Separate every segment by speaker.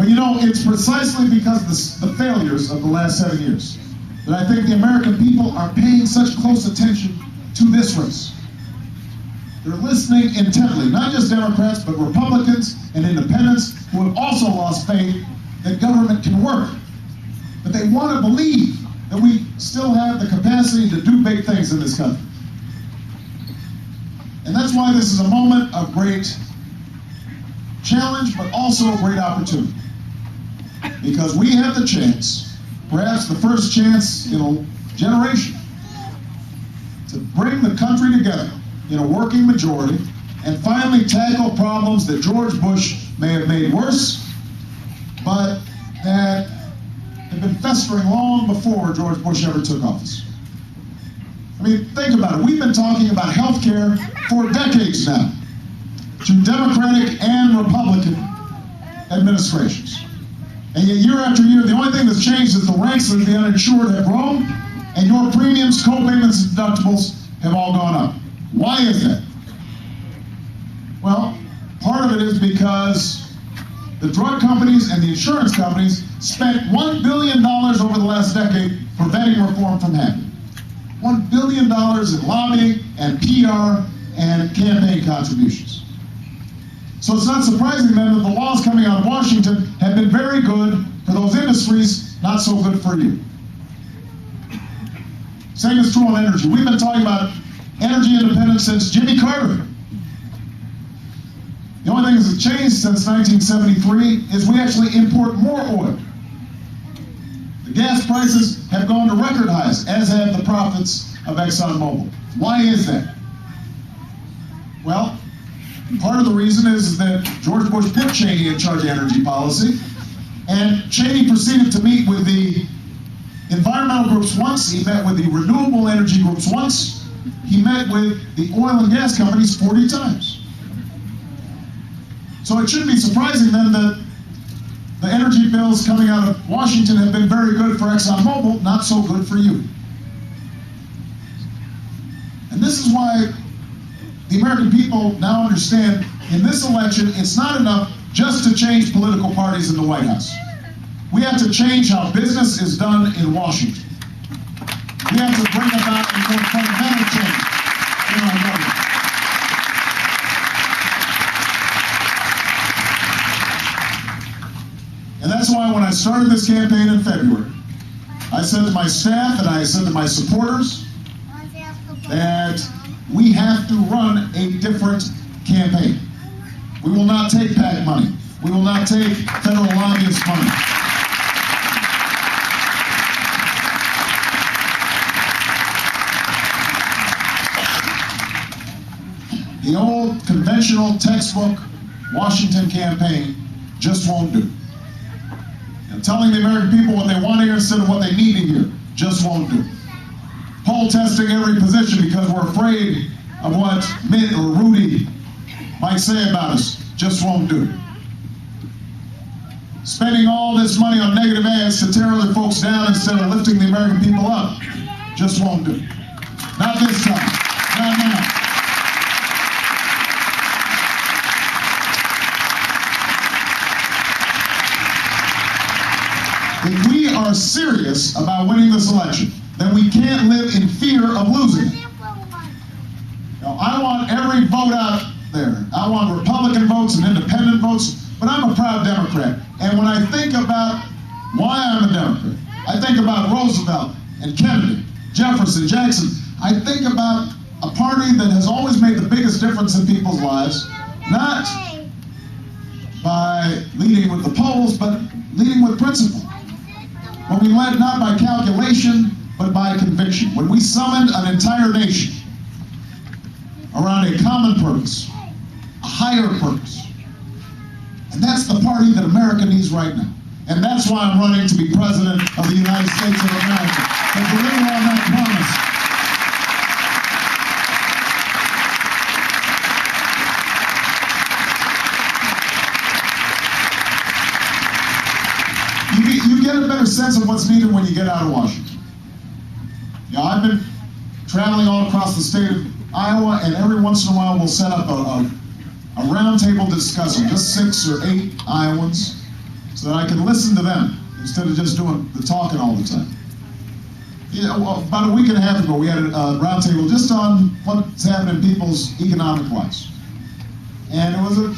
Speaker 1: But you know, it's precisely because of the failures of the last 7 years that I think the American people are paying such close attention to this race. They're listening intently, not just Democrats, but Republicans and independents who have also lost faith that government can work. But they want to believe that we still have the capacity to do big things in this country. And that's why this is a moment of great challenge, but also a great opportunity. Because we have the chance, perhaps the first chance in a generation, to bring the country together in a working majority and finally tackle problems that George Bush may have made worse, but that had been festering long before George Bush ever took office. I mean, think about it. We've been talking about health care for decades now, through Democratic and Republican administrations. And yet, year after year, the only thing that's changed is the ranks of the uninsured have grown, and your premiums, co-payments, and deductibles have all gone up. Why is that? Well, part of it is because the drug companies and the insurance companies spent $1 billion over the last decade preventing reform from happening. $1 billion in lobbying and PR and campaign contributions. So it's not surprising then that the laws coming out of Washington have been very good for those industries, not so good for you. Same is true on energy. We've been talking about energy independence since Jimmy Carter. The only thing that's changed since 1973 is we actually import more oil. The gas prices have gone to record highs, as have the profits of ExxonMobil. Why is that? Well, part of the reason is that George Bush put Cheney in charge of energy policy, and Cheney proceeded to meet with the environmental groups once, he met with the renewable energy groups once, he met with the oil and gas companies 40 times. So it shouldn't be surprising then that the energy bills coming out of Washington have been very good for ExxonMobil, not so good for you. And this is why the American people now understand in this election, it's not enough just to change political parties in the White House. We have to change how business is done in Washington. We have to bring about a more fundamental change in our government. And that's why when I started this campaign in February, I said to my staff and I said to my supporters that we have to run a different campaign. We will not take PAC money. We will not take federal lobbyist money. The old conventional textbook Washington campaign just won't do. And telling the American people what they want to hear instead of what they need to hear just won't do. Poll testing every position because we're afraid of what Mitt or Rudy might say about us just won't do. Spending all this money on negative ads to tear other folks down instead of lifting the American people up just won't do. Not this time. Not now. If we are serious about winning this election, then we can't live in fear of losing it. Now, I want every vote out there. I want Republican votes and independent votes, but I'm a proud Democrat. And when I think about why I'm a Democrat, I think about Roosevelt and Kennedy, Jefferson, Jackson. I think about a party that has always made the biggest difference in people's lives, not by leading with the polls, but leading with principle. When we led not by calculation, but by conviction. When we summoned an entire nation around a common purpose, a higher purpose. And that's the party that America needs right now. And that's why I'm running to be president of the United States of America, to deliver on that promise. You get a better sense of what's needed when you get out of Washington. You know, I've been traveling all across the state of Iowa, and every once in a while we'll set up a roundtable discussion, just 6 or 8 Iowans, so that I can listen to them instead of just doing the talking all the time. You know, about a week and a half ago, we had a roundtable just on what's happening in people's economic lives. And it was a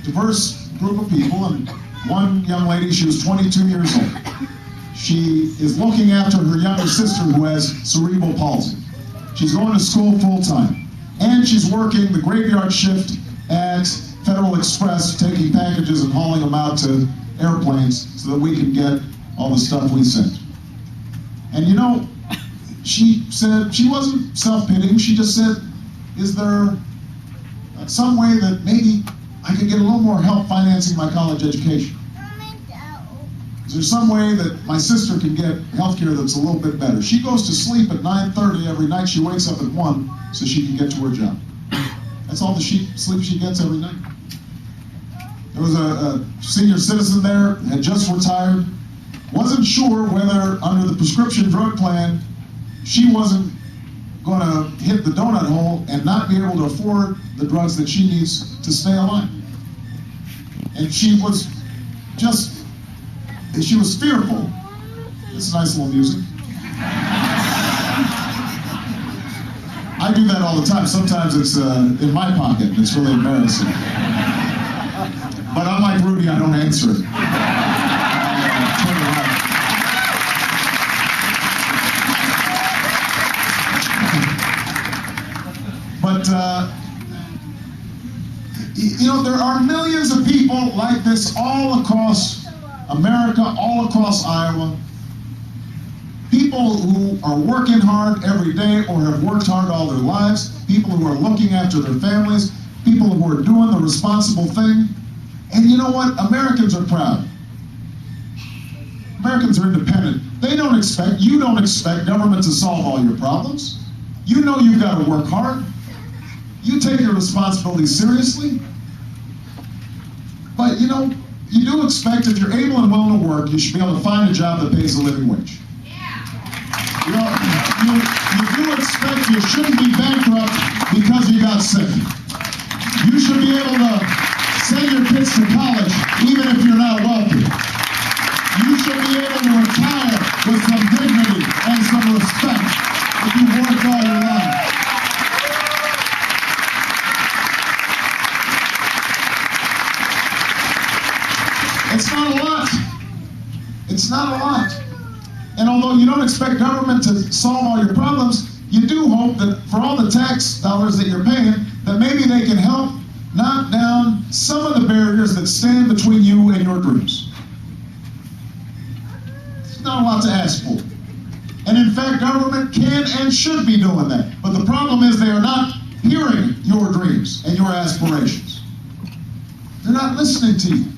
Speaker 1: diverse group of people, and one young lady, she was 22 years old. She is looking after her younger sister who has cerebral palsy. She's going to school full-time, and she's working the graveyard shift at Federal Express, taking packages and hauling them out to airplanes so that we can get all the stuff we sent. And you know, she said, she wasn't self-pitying, she just said, is there some way that maybe I could get a little more help financing my college education? Is there some way that my sister can get health care that's a little bit better? She goes to sleep at 9:30 every night, she wakes up at 1 so she can get to her job. That's all the sleep she gets every night. There was a senior citizen there, had just retired, wasn't sure whether under the prescription drug plan, she wasn't going to hit the donut hole and not be able to afford the drugs that she needs to stay alive. And she was fearful. It's nice little music. I do that all the time. Sometimes it's in my pocket. It's really embarrassing. But unlike Rudy, I don't answer it. But, you know, there are millions of people like this all across America, all across Iowa. People who are working hard every day or have worked hard all their lives, people who are looking after their families, people who are doing the responsible thing. And you know what? Americans are proud. Americans are independent. You don't expect government to solve all your problems. You know you've got to work hard. You take your responsibility seriously. But you know, you do expect if you're able and willing to work, you should be able to find a job that pays a living wage. You know, you do expect you shouldn't be bankrupt because you got sick. You should be able to send your kids to college even if you're not wealthy. You should be able to retire with some dignity and some respect if you've worked all your life. It's not a lot. It's not a lot. And although you don't expect government to solve all your problems, you do hope that for all the tax dollars that you're paying, that maybe they can help knock down some of the barriers that stand between you and your dreams. It's not a lot to ask for. And in fact, government can and should be doing that. But the problem is they are not hearing your dreams and your aspirations. They're not listening to you.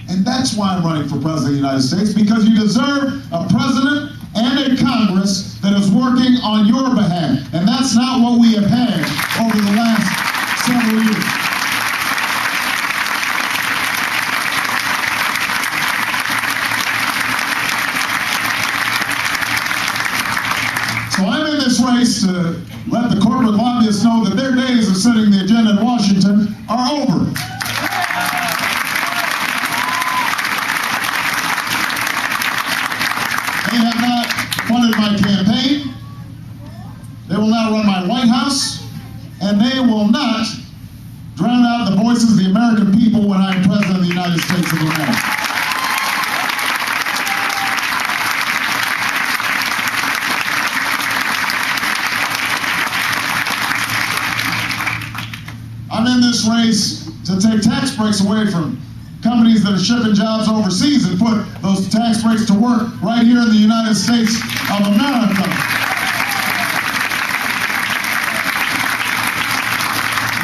Speaker 1: And that's why I'm running for President of the United States, because you deserve a president and a Congress that is working on your behalf. And that's not what we have had over the last several years. So I'm in this race to let the corporate lobbyists know that their days of setting the agenda in Washington are over. They have not funded my campaign. They will now run my White House, and they will not drown out the voices of the American people when I'm President of the United States of America. I'm in this race to take tax breaks away from companies that are shipping jobs overseas and put those tax breaks to work right here in the United States of America.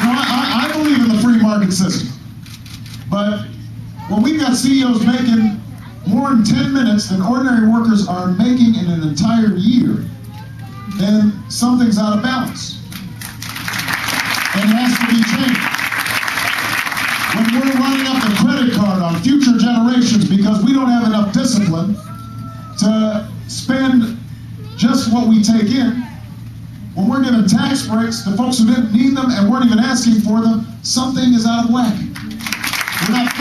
Speaker 1: You know, I believe in the free market system. But when we've got CEOs making more in 10 minutes than ordinary workers are making in an entire year, then something's out of balance. It has to be changed. When we're running up the credit card on future generations because we don't have enough discipline to spend just what we take in, when we're giving tax breaks to folks who didn't need them and weren't even asking for them, something is out of whack. We're not